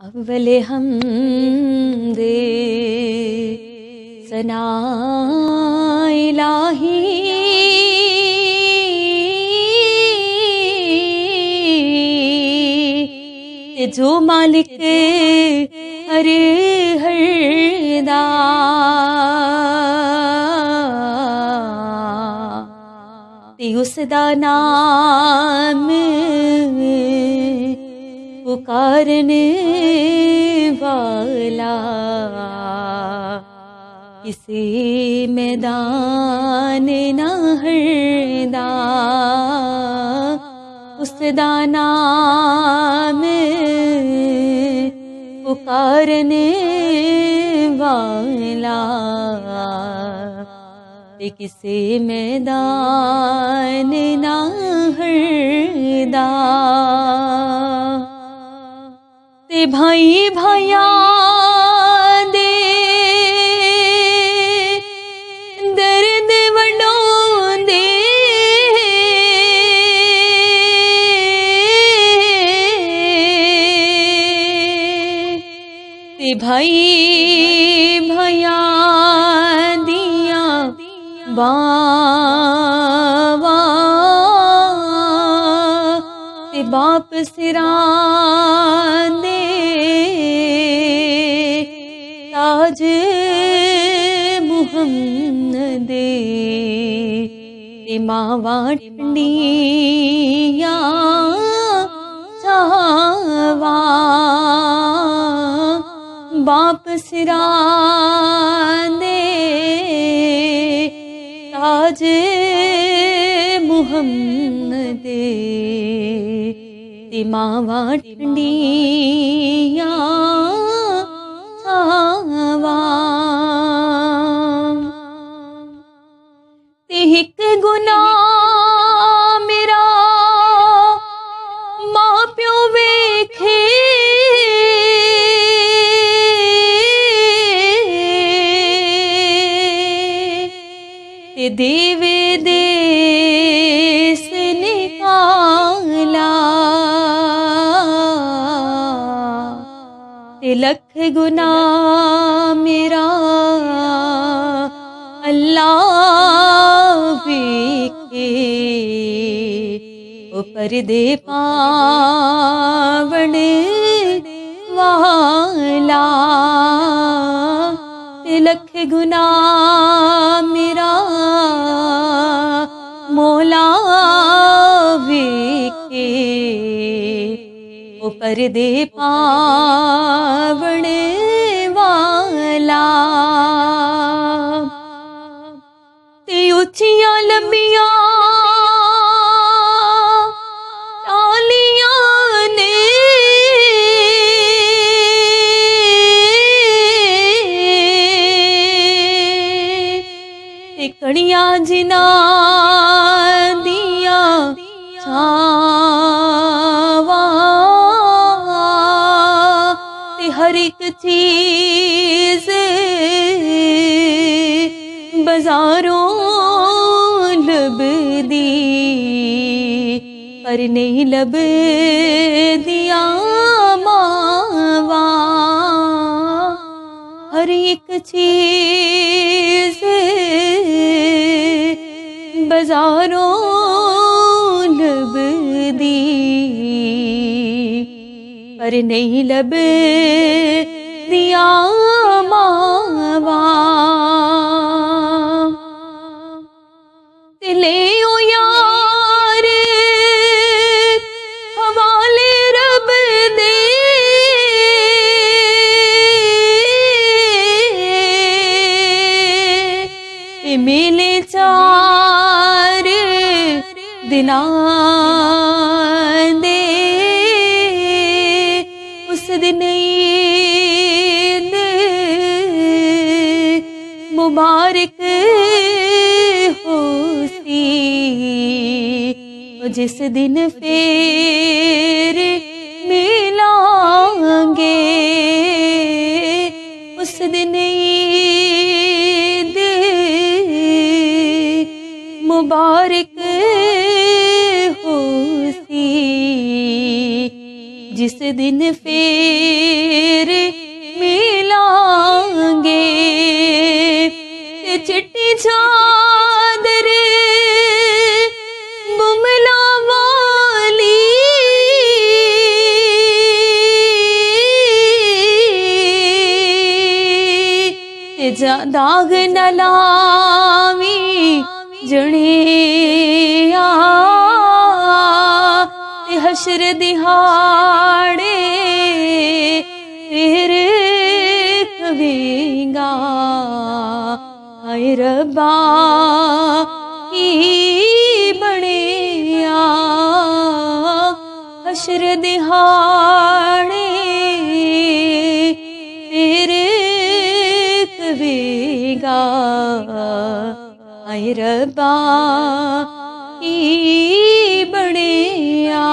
अव्वले हम दे सना इलाही ते जो मालिक हर दा ते उसदा नाम पुकारने वाला किसी मैदान न हरदा उसदा नाम पुकारने वाला किसी मैदान न हरदा ते भाई भाया दे दर्द वडों दे ते भाई भाया दिया बावा ते बाप सिरा ताज मुहम्मद ते मावा टंडिया चावा बाप सिरा दे ताज मुहम्मद ते मावा टंडिया ते हिक गुनाह मेरा मां प्यो वेखे ते देवे देस निकाला ते लख गुना मेरा अल्लाह वेखे ओ पर्दे पावण वाला ते लख गुना मेरा मौला वेखे ओ पर्दे पावण वाला ते उच्चियां लंबियां टालियां ने ते कड़ियां जिना दिया छावा ते हर एक चीज बाजारों लबदी पर नहीं लब दिया मावा हर एक चीज बाजारों लबदी पर नहीं लब दिया मावा ते ले ओ यार हवाले रब दे ते मेले चार दिना दे उस दिन ईद मुबारक होती जिस दिन फेर मिलांगे उस दिन ईद मुबारक होती जिस दिन फेर मिलांगे ते चिट्टी चादर बुमला वाली ते दाग न लावी जणिया ते हशर दिहाड़े फिर कवेंगा हाय रब्बा की बनिया हशर दिहाड़े फिर कवेंगा हाय रब्बा की बनिया।